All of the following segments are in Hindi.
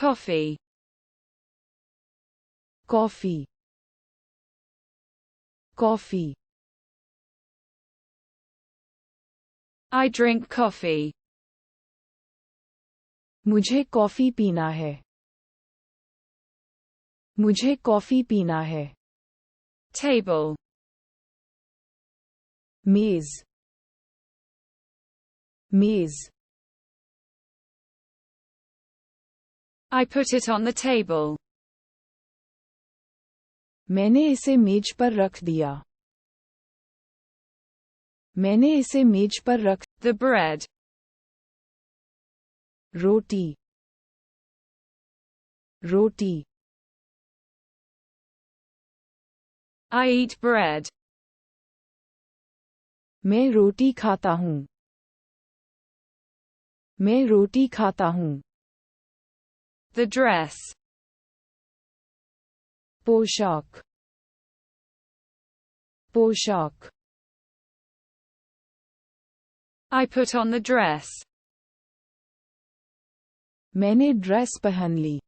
Coffee. Coffee. Coffee. I drink coffee. मुझे कॉफी पीना है. मुझे कॉफी पीना है. Table. मेज. मेज. I put it on the table. मैंने इसे मेज पर रख दिया. मैंने इसे मेज पर रख. The bread. Roti. Roti. I eat bread. मैं रोटी खाता हूँ. मैं रोटी खाता हूँ. The dress. पोशाक. पोशाक. I put on the dress. मैंने ड्रेस पहन ली.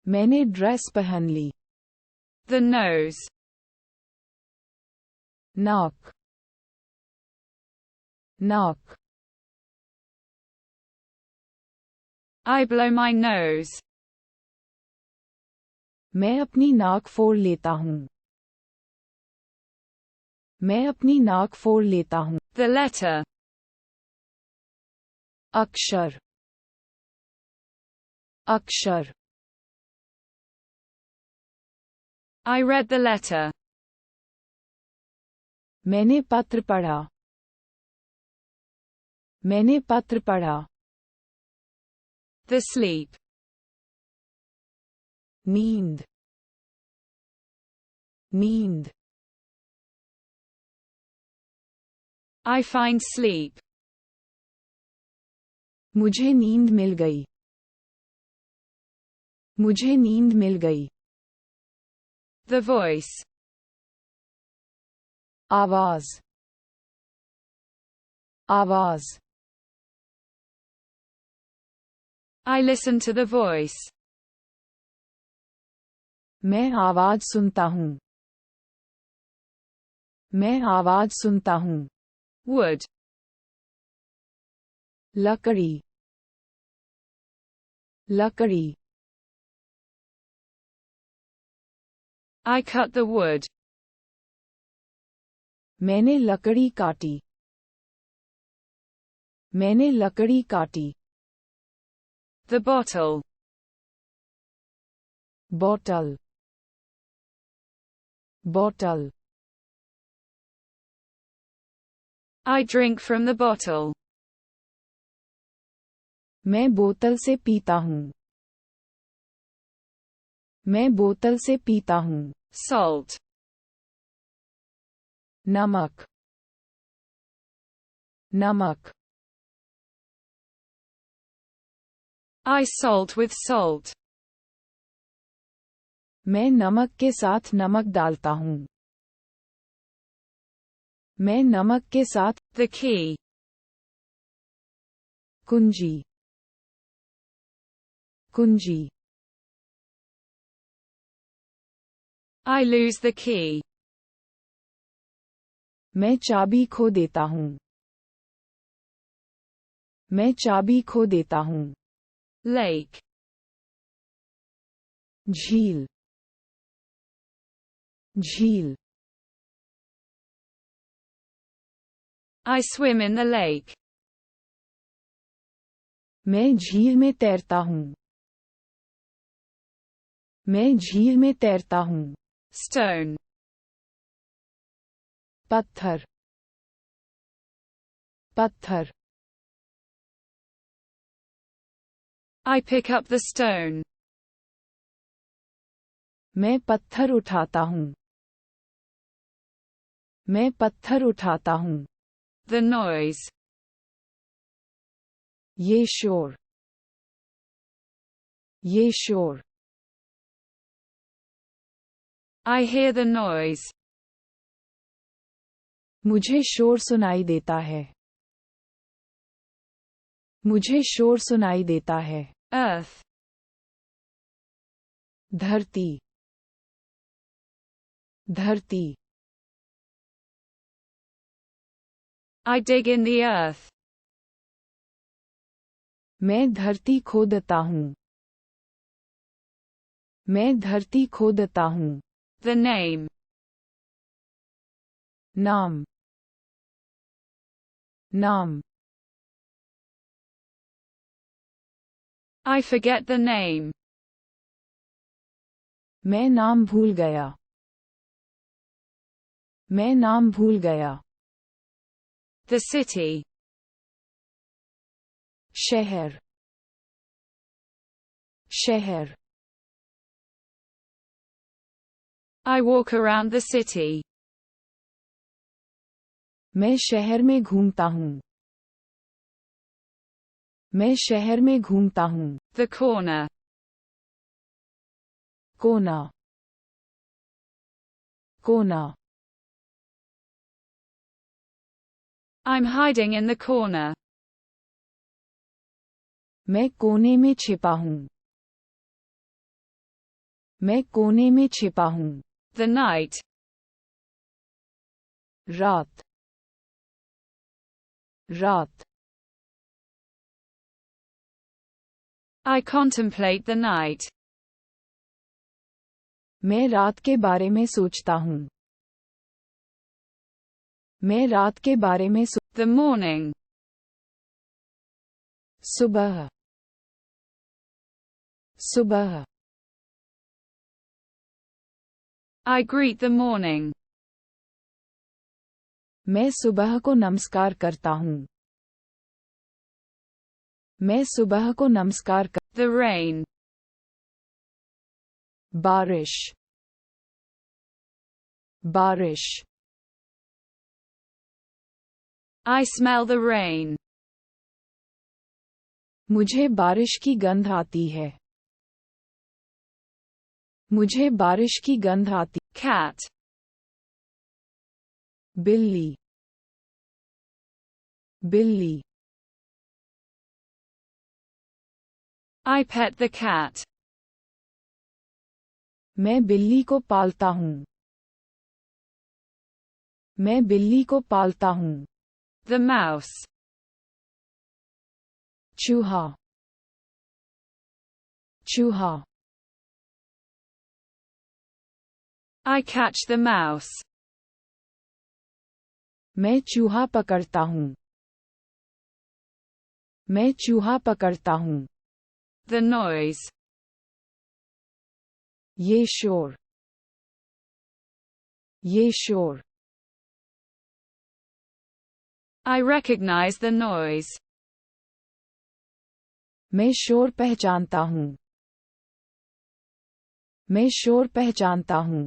मैंने ड्रेस पहन ली. The nose. नाक. नाक. I blow my nose. मैं अपनी नाक फोड़ लेता हूँ. मैं अपनी नाक फोड़ लेता हूँ. The letter. अक्षर. अक्षर. I read the letter. मैंने पत्र पढ़ा. मैंने पत्र पढ़ा. The sleep. नींद. नींद. I find sleep. मुझे नींद मिल गई. मुझे नींद मिल गई. The voice. आवाज. आवाज. I listen to the voice. मैं आवाज सुनता हूँ. मैं आवाज सुनता हूँ. Wood. लकड़ी. लकड़ी. I cut the wood. मैंने लकड़ी काटी. मैंने लकड़ी काटी. The bottle. बोतल. बोतल. I drink from the bottle. मैं बोतल से पीता हूँ. मैं बोतल से पीता हूँ. Salt. नमक. नमक. I salt with salt. मैं नमक के साथ नमक डालता हूँ. मैं नमक के साथ. The key. कुंजी. कुंजी. I lose the key. मैं चाबी खो देता हूँ. मैं चाबी खो देता हूँ. Lake. झील. झील. I swim in the lake. मैं झील में तैरता हूँ. मैं झील में तैरता हूँ. Stone. पत्थर. पत्थर. I pick up the stone. मैं पत्थर उठाता हूँ. मैं पत्थर उठाता हूँ. The noise. ये शोर. ये शोर. I hear the noise. मुझे शोर सुनाई देता है. मुझे शोर सुनाई देता है. Earth. धरती धरती I dig in the earth. मैं धरती खोदता हूँ मैं धरती खोदता हूँ The name. नाम नाम I forget the name. मैं नाम भूल गया मैं नाम भूल गया The city. शहर शहर I walk around the city. मैं शहर में घूमता हूँ मैं शहर में घूमता हूँ The corner. कोना कोना I'm hiding in the corner. मैं कोने में छिपा हूँ मैं कोने में छिपा हूँ The night. रात रात I contemplate the night. मैं रात के बारे में सोचता हूँ मैं रात के बारे में The morning. सुबह सुबह I greet the morning. मैं सुबह को नमस्कार करता हूँ मैं सुबह को नमस्कार कर The rain. बारिश बारिश I smell the rain. मुझे बारिश की गंध आती है मुझे बारिश की गंध आती Cat. बिल्ली बिल्ली I pet the cat. मैं बिल्ली को पालता हूँ मैं बिल्ली को पालता हूँ The mouse. चूहा चूहा I catch the mouse. मैं चूहा पकड़ता हूँ मैं चूहा पकड़ता हूँ The noise. ये शोर ये शोर I recognize the noise. मैं शोर पहचानता हूँ मैं शोर पहचानता हूँ